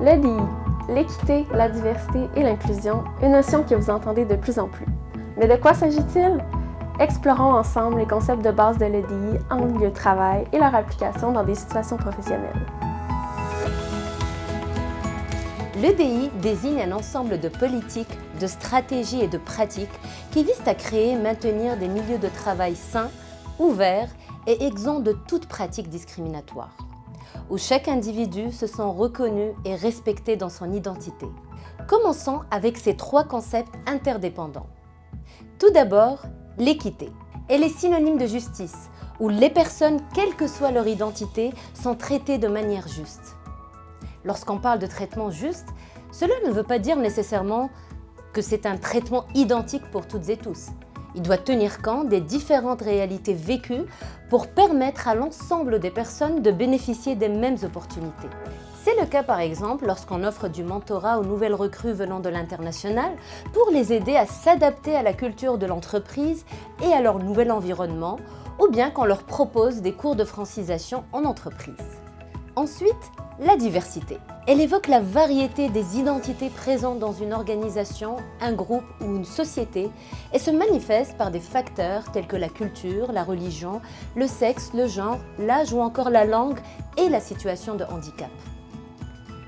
L'EDI, l'équité, la diversité et l'inclusion, une notion que vous entendez de plus en plus. Mais de quoi s'agit-il? Explorons ensemble les concepts de base de l'EDI en milieu de travail et leur application dans des situations professionnelles. L'EDI désigne un ensemble de politiques, de stratégies et de pratiques qui visent à créer et maintenir des milieux de travail sains, ouverts et exempts de toute pratique discriminatoire, où chaque individu se sent reconnu et respecté dans son identité. Commençons avec ces trois concepts interdépendants. Tout d'abord, l'équité. Elle est synonyme de justice, où les personnes, quelle que soit leur identité, sont traitées de manière juste. Lorsqu'on parle de traitement juste, cela ne veut pas dire nécessairement que c'est un traitement identique pour toutes et tous. Il doit tenir compte des différentes réalités vécues pour permettre à l'ensemble des personnes de bénéficier des mêmes opportunités. C'est le cas par exemple lorsqu'on offre du mentorat aux nouvelles recrues venant de l'international pour les aider à s'adapter à la culture de l'entreprise et à leur nouvel environnement, ou bien qu'on leur propose des cours de francisation en entreprise. Ensuite, la diversité. Elle évoque la variété des identités présentes dans une organisation, un groupe ou une société et se manifeste par des facteurs tels que la culture, la religion, le sexe, le genre, l'âge ou encore la langue et la situation de handicap.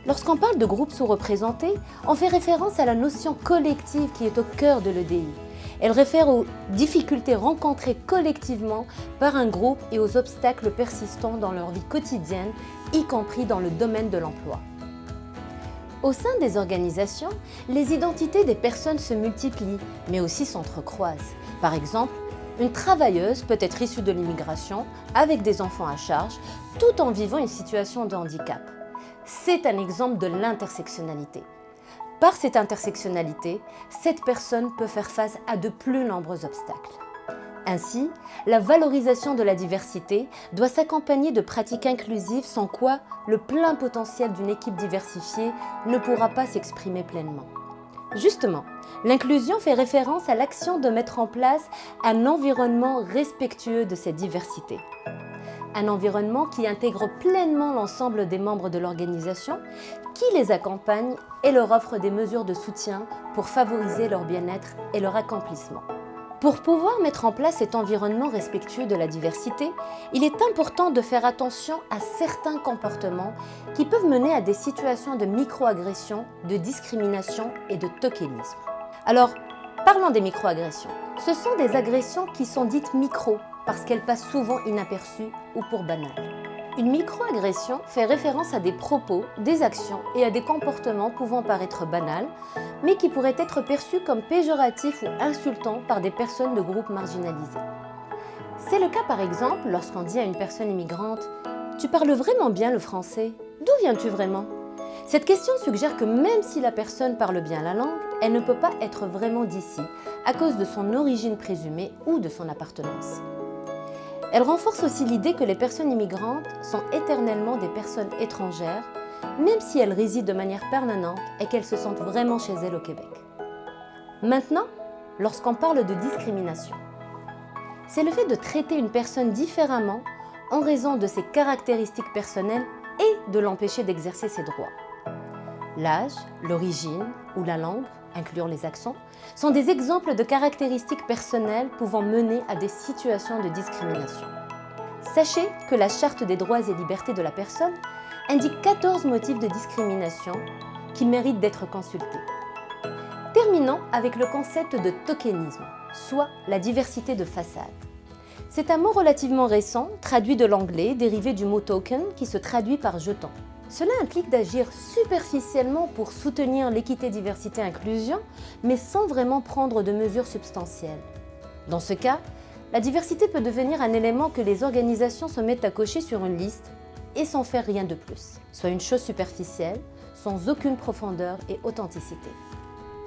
Lorsqu'on parle de groupes sous-représentés, on fait référence à la notion collective qui est au cœur de l'EDI. Elle réfère aux difficultés rencontrées collectivement par un groupe et aux obstacles persistants dans leur vie quotidienne, y compris dans le domaine de l'emploi. Au sein des organisations, les identités des personnes se multiplient, mais aussi s'entrecroisent. Par exemple, une travailleuse peut être issue de l'immigration, avec des enfants à charge, tout en vivant une situation de handicap. C'est un exemple de l'intersectionnalité. Par cette intersectionnalité, cette personne peut faire face à de plus nombreux obstacles. Ainsi, la valorisation de la diversité doit s'accompagner de pratiques inclusives sans quoi le plein potentiel d'une équipe diversifiée ne pourra pas s'exprimer pleinement. Justement, l'inclusion fait référence à l'action de mettre en place un environnement respectueux de cette diversité. Un environnement qui intègre pleinement l'ensemble des membres de l'organisation, qui les accompagne et leur offre des mesures de soutien pour favoriser leur bien-être et leur accomplissement. Pour pouvoir mettre en place cet environnement respectueux de la diversité, il est important de faire attention à certains comportements qui peuvent mener à des situations de microagression, de discrimination et de tokenisme. Alors, parlons des microagressions. Ce sont des agressions qui sont dites micro parce qu'elles passent souvent inaperçues ou pour banales. Une microagression fait référence à des propos, des actions et à des comportements pouvant paraître banals, mais qui pourraient être perçus comme péjoratifs ou insultants par des personnes de groupes marginalisés. C'est le cas par exemple lorsqu'on dit à une personne immigrante « Tu parles vraiment bien le français, d'où viens-tu vraiment ?» Cette question suggère que même si la personne parle bien la langue, elle ne peut pas être vraiment d'ici à cause de son origine présumée ou de son appartenance. Elle renforce aussi l'idée que les personnes immigrantes sont éternellement des personnes étrangères, même si elles résident de manière permanente et qu'elles se sentent vraiment chez elles au Québec. Maintenant, lorsqu'on parle de discrimination, c'est le fait de traiter une personne différemment en raison de ses caractéristiques personnelles et de l'empêcher d'exercer ses droits. L'âge, l'origine ou la langue, incluant les accents, sont des exemples de caractéristiques personnelles pouvant mener à des situations de discrimination. Sachez que la Charte des droits et libertés de la personne indique 14 motifs de discrimination qui méritent d'être consultés. Terminons avec le concept de tokenisme, soit la diversité de façade. C'est un mot relativement récent, traduit de l'anglais, dérivé du mot token, qui se traduit par jeton. Cela implique d'agir superficiellement pour soutenir l'équité, diversité, inclusion, mais sans vraiment prendre de mesures substantielles. Dans ce cas, la diversité peut devenir un élément que les organisations se mettent à cocher sur une liste et sans faire rien de plus, soit une chose superficielle, sans aucune profondeur et authenticité.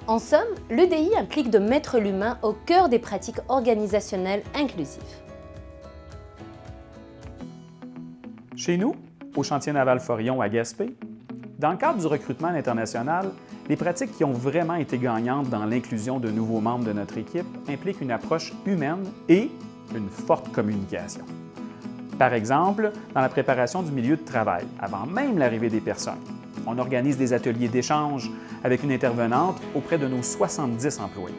En somme, l'EDI implique de mettre l'humain au cœur des pratiques organisationnelles inclusives. Chez nous, au chantier naval Forion à Gaspé, dans le cadre du recrutement à l'international, les pratiques qui ont vraiment été gagnantes dans l'inclusion de nouveaux membres de notre équipe impliquent une approche humaine et une forte communication. Par exemple, dans la préparation du milieu de travail, avant même l'arrivée des personnes. On organise des ateliers d'échange avec une intervenante auprès de nos 70 employés.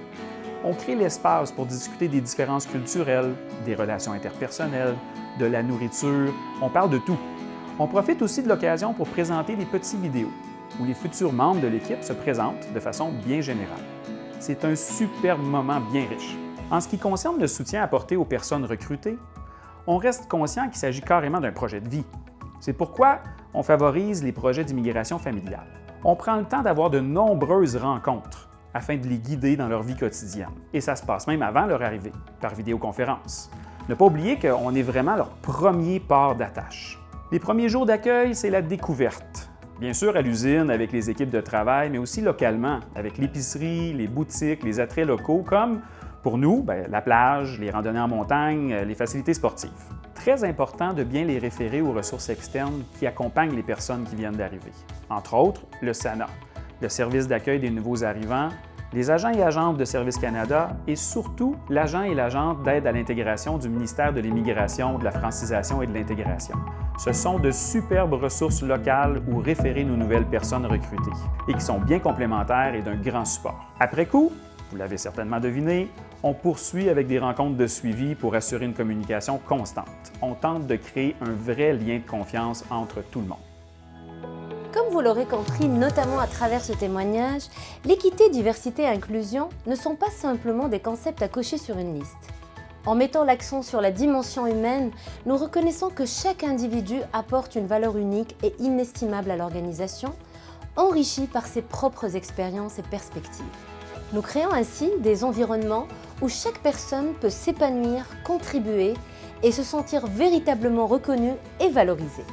On crée l'espace pour discuter des différences culturelles, des relations interpersonnelles, de la nourriture, on parle de tout. On profite aussi de l'occasion pour présenter des petites vidéos où les futurs membres de l'équipe se présentent de façon bien générale. C'est un superbe moment bien riche. En ce qui concerne le soutien apporté aux personnes recrutées, on reste conscient qu'il s'agit carrément d'un projet de vie. C'est pourquoi on favorise les projets d'immigration familiale. On prend le temps d'avoir de nombreuses rencontres afin de les guider dans leur vie quotidienne. Et ça se passe même avant leur arrivée, par vidéoconférence. Ne pas oublier qu'on est vraiment leur premier port d'attache. Les premiers jours d'accueil, c'est la découverte. Bien sûr à l'usine avec les équipes de travail, mais aussi localement avec l'épicerie, les boutiques, les attraits locaux comme, pour nous, la plage, les randonnées en montagne, les facilités sportives. Très important de bien les référer aux ressources externes qui accompagnent les personnes qui viennent d'arriver. Entre autres, le SANA, le service d'accueil des nouveaux arrivants, les agents et agentes de Service Canada et surtout l'agent et l'agente d'aide à l'intégration du ministère de l'Immigration, de la francisation et de l'intégration. Ce sont de superbes ressources locales où référer nos nouvelles personnes recrutées et qui sont bien complémentaires et d'un grand support. Après coup, vous l'avez certainement deviné, on poursuit avec des rencontres de suivi pour assurer une communication constante. On tente de créer un vrai lien de confiance entre tout le monde. Comme vous l'aurez compris, notamment à travers ce témoignage, l'équité, diversité et inclusion ne sont pas simplement des concepts à cocher sur une liste. En mettant l'accent sur la dimension humaine, nous reconnaissons que chaque individu apporte une valeur unique et inestimable à l'organisation, enrichie par ses propres expériences et perspectives. Nous créons ainsi des environnements où chaque personne peut s'épanouir, contribuer et se sentir véritablement reconnue et valorisée.